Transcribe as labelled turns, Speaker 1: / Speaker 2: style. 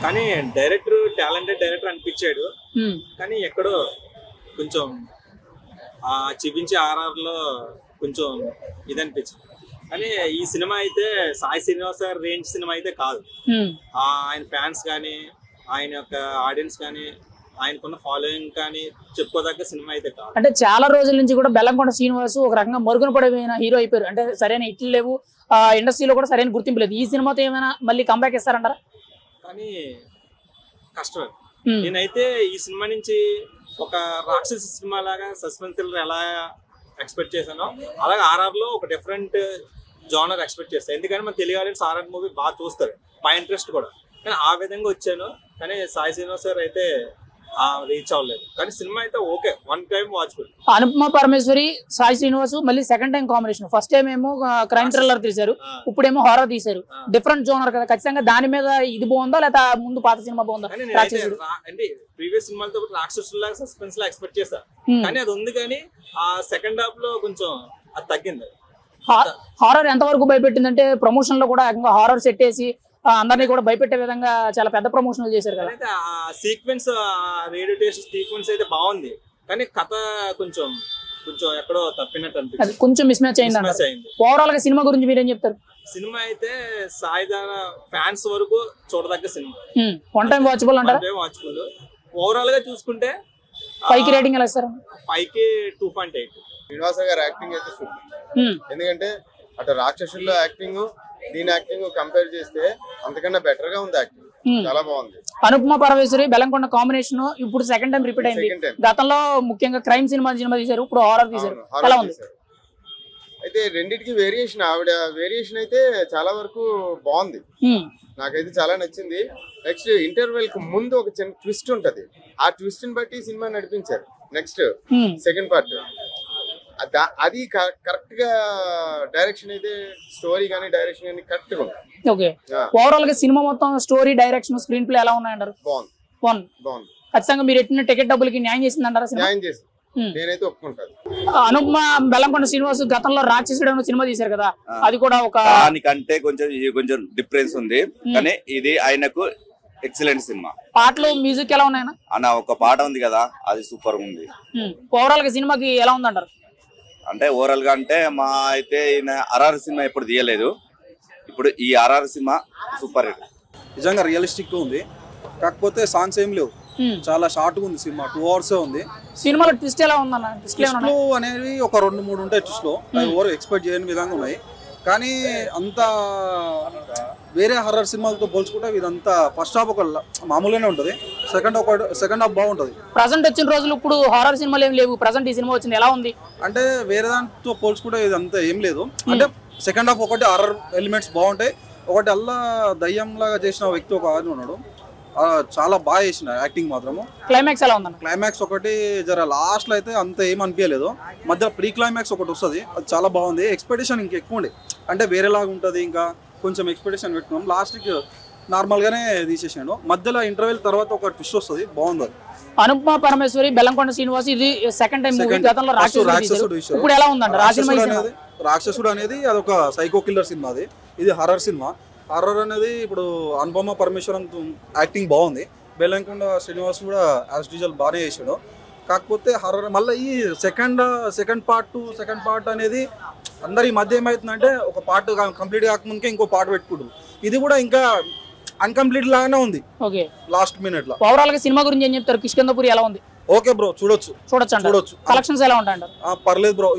Speaker 1: కానీ director talented director అనిపించాడు. కానీ ఎక్కడో కొంచెం చూపించే ఆర్ఆర్ లో కొంచెం ఇది అనిపించింది. కానీ ఈ సినిమా అయితే సాయి శ్రీనివాస్ గారి రేంజ్ సినిమా అయితే కాదు. ఆయన ఫ్యాన్స్ కానీ ఆయన యొక్క ఆడియన్స్ కానీ ఆయనకున్న ఫాలోయింగ్ కానీ చెప్పుకోదగ్గ సినిమా అయితే కాదు.
Speaker 2: అంటే చాలా రోజుల నుంచి కూడా బెల్లంకొండ శ్రీనివాస్ ఒక రకంగా మరుగున పడిపోయిన హీరో అయిపోయారు. అంటే సరైన హిట్లు లేవు, ఇండస్ట్రీలో కూడా సరైన గుర్తింపు లేదు. ఈ సినిమాతో ఏమైనా మళ్ళీ కంబ్యాక్ ఇస్తారంటారా?
Speaker 1: కానీ కష్టమే. నేనైతే ఈ సినిమా నుంచి ఒక రాక్షస సినిమా లాగా సస్పెన్స్ ఎలా ఎక్స్పెక్ట్ చేశానో అలాగే ఆర్ఆర్ లో ఒక డిఫరెంట్ జానర్ ఎక్స్పెక్ట్ చేస్తాను. ఎందుకంటే మన తెలుగు ఆడియన్స్ ఆర్ఆర్ మూవీ బాగా చూస్తారు, బాగా ఇంట్రెస్ట్ కూడా. కానీ ఆ విధంగా వచ్చాను. కానీ సాయి శ్రీనివాస్ గారు అయితే రీచ్ అవ్వలేదు. కానీ సినిమా అయితే okay, one time watchable.
Speaker 2: Anupama Parameswari, Sai Srinivas మళ్ళీ second time combination. First time ఏమో క్రైమ్ థ్రిల్లర్ తీశారు, ఇప్పుడేమో హారర్ తీశారు. డిఫరెంట్ జోనర్ కదా, ఖచ్చితంగా దాని మీద ఇది బాగుందా లేదా ముందు పాత సినిమా బాగుందా?
Speaker 1: అంటే ప్రీవియస్ సినిమాలతో రాక్షసులాగా సస్పెన్స్ లా ఎక్స్పెక్ట్ చేశా. కానీ అది ఉంది, కానీ ఆ సెకండ్ హాఫ్ లో కొంచెం అది తగ్గింది.
Speaker 2: హారర్ ఎంత వరకు భయపెట్టిందంటే ప్రమోషన్ లో కూడా హారర్ సెట్ వేసి అందరినీ కూడా భయపెట్టే విధంగా చాలా పెద్ద ప్రమోషన్లు చేశారు కదా.
Speaker 1: ఆ సీక్వెన్స్ రేడియేషన్ సీక్వెన్స్ అయితే బాగుంది, కానీ కథ కొంచెం కొంచెం ఎక్కడో తప్పినట్టు అనిపిస్తుంది.
Speaker 2: కొంచెం మిస్ మ్యాచ్ అయింది. ఓవరాల్ గా సినిమా గురించి మీరేం చెప్తారు?
Speaker 1: సినిమా అయితే సాయిధర ఫ్యాన్స్ వరకు చూడదగ్గ సినిమా.
Speaker 2: వన్ టైం వాచబుల్ అంటారా?
Speaker 1: వాచబుల్. ఓవరాల్ గా చూసుకుంటే
Speaker 2: 5కి రేటింగ్ ఎలా ఇస్తారు?
Speaker 1: 5కి 2.8.
Speaker 3: శ్రీనివాస గారి యాక్టింగ్ అయితే సూపర్. ఎందుకంటే అటు రాక్షసుల్లో యాక్టింగ్ దీని యాక్టింగ్ కంపేర్ చేస్తే అంతకన్నా బెటర్ గా ఉంది. యాక్టింగ్ చాలా బాగుంది.
Speaker 2: అనుపమ పరమేశ్వరి బెల్లంకొండ కాంబినేషన్ ఇప్పుడు సెకండ్ టైం రిపీట్ అయింది. గతంలో ముఖ్యంగా క్రైమ్ సినిమా తీశారు, ఇప్పుడు హారర్ తీశారు. ఎలా ఉంది?
Speaker 3: అయితే రెండింటికి వేరియేషన్, ఆవిడ వేరియేషన్ అయితే చాలా వరకు బాగుంది. నాకైతే చాలా నచ్చింది. నెక్స్ట్ ఇంటర్వెల్ కు ముందు ఒక చిన్న ట్విస్ట్ ఉంటది, ఆ ట్విస్ట్ ని బట్టి సినిమా నడిపించారు. నెక్స్ట్ సెకండ్ పార్ట్ అది కరెక్ట్ గా డైరెక్షన్ అయితే స్టోరీ గానీ డైరెక్షన్ గానీ కరెక్ట్ గా ఉంది.
Speaker 2: ఓకే, ఓవరాల్ గా సినిమా మొత్తం స్టోరీ, డైరెక్షన్, స్క్రీన్ ప్లే ఎలా ఉన్నాయంటారు?
Speaker 3: బాగుంది.
Speaker 2: ఖచ్చితంగా మీరు ఎట్టిన టికెట్ డబ్బులకి న్యాయం చేసింది అంటారా?
Speaker 3: న్యాయం చేసి నేనైతే ఒప్పుకుంటాను.
Speaker 2: అనుపమ బెల్లంకొండ శ్రీనివాస్ గతంలో రాక్షసుడు సినిమా తీశారు కదా, అది కూడా ఒక
Speaker 4: దానికంటే కొంచెం డిఫరెన్స్ ఉంది. కానీ ఇది ఆయనకు ఎక్సలెంట్ సినిమా.
Speaker 2: పాటలు, మ్యూజిక్ ఎలా ఉన్నాయన్న?
Speaker 4: అన్న ఒక పాట ఉంది కదా, అది సూపర్ ఉంది.
Speaker 2: ఓవరాల్ గా సినిమాకి ఎలా ఉందంటారు?
Speaker 4: అంటే ఓవరాల్ గా అంటే మా అయితే ఈయన ఆర్ఆర్ సినిమా ఎప్పుడు తీయలేదు, ఇప్పుడు ఈ ఆర్ఆర్ సినిమా సూపర్ హిట్.
Speaker 5: నిజంగా రియలిస్టిక్ ఉంది, కాకపోతే సాంగ్స్ ఏం లేవు, చాలా షార్ట్ గా ఉంది సినిమా. 2 hours ఉంది.
Speaker 2: సినిమాలో ట్విస్ట్ ఎలా ఉందన్న?
Speaker 5: ట్విస్ట్లు అనేవి ఒక 2-3 ఉంటాయి. ట్విస్ట్లో ఎవరు ఎక్స్పెక్ట్ చేయని విధంగా ఉన్నాయి. కానీ అంత వేరే హర్రర్ సినిమాలతో పోల్చుకుంటే ఇదంతా ఫస్ట్ హాఫ్ ఒక మామూలుగానే ఉంటుంది, సెకండ్ హాఫ్ బాగుంటుంది.
Speaker 2: ప్రజెంట్ వచ్చిన రోజులు ఇప్పుడు హారర్ సినిమాలు ఏం లేవు, ప్రజెంట్ ఈ సినిమా వచ్చింది, ఎలా ఉంది?
Speaker 5: అంటే వేరే దాంతో పోల్చుకుంటే ఇదంతా ఏం లేదు. అంటే సెకండ్ హాఫ్ ఒకటి హర్రర్ ఎలిమెంట్స్ బాగుంటాయి, ఒకటి అల్లా దయ్యంలాగా చేసిన వ్యక్తి ఒక ఆయన ఉన్నాడు, చాలా బాగా చేసిన యాక్టింగ్ మాత్రము.
Speaker 2: క్లైమాక్స్ ఎలా ఉందన్న?
Speaker 5: క్లైమాక్స్ ఒకటి జర లాస్ట్ లో అయితే అంత ఏం అనిపించలేదు, మధ్య ప్రీ క్లైమాక్స్ ఒకటి వస్తుంది, అది చాలా బాగుంది. ఎక్స్పెక్టేషన్ ఇంకెక్కువ ఉండే, అంటే వేరేలాగా ఉంటుంది, ఇంకా కొంచెం ఎక్స్పెక్టేషన్ పెట్టుకున్నాం. లాస్ట్కి నార్మల్ గానే తీసేసాడు, మధ్యలో ఇంటర్వెల్ తర్వాత ఒక ట్విస్ట్ వస్తుంది, బాగుంది.
Speaker 2: అనుపమ పరమేశ్వరి, బెల్లంకొండ శ్రీనివాస్ ఇది సెకండ్ టైం మూవీ. గతంలో రాక్షసుడు ఇప్పుడు ఎలా ఉందంట?
Speaker 5: రాక్షసుడు అనేది అదొక సైకో కిల్లర్ సినిమా, అది ఇది హర్రర్ సినిమా. హర్రర్ అనేది ఇప్పుడు అనుపమ పరమేశ్వరన్ యాక్టింగ్ బాగుంది, బెల్లంకొండ శ్రీనివాస్ కూడా యాజ్ యూజువల్ బాగానే చేసాడు. కాకపోతే హర్రర్ మళ్ళీ ఈ సెకండ్ పార్ట్ అనేది అందరి మధ్య ఏమవుతుందంటే ఒక పార్ట్ కంప్లీట్ కాకముందుకే ఇంకో పార్ట్ పెట్టుకుంటారు, ఇది కూడా ఇంకా అన్కంప్లీట్ లాగానే ఉంది.
Speaker 2: ఓకే,
Speaker 5: లాస్ట్ మినిట్ లో.
Speaker 2: ఓవరాల్ గా సినిమా గురించి ఏం చెప్తారు? కిష్కింధపురి ఎలా ఉంది?
Speaker 5: ఓకే బ్రో, చూడొచ్చు.
Speaker 2: కలెక్షన్స్ ఎలా ఉంటాయంటారు?
Speaker 5: పర్లేదు బ్రో.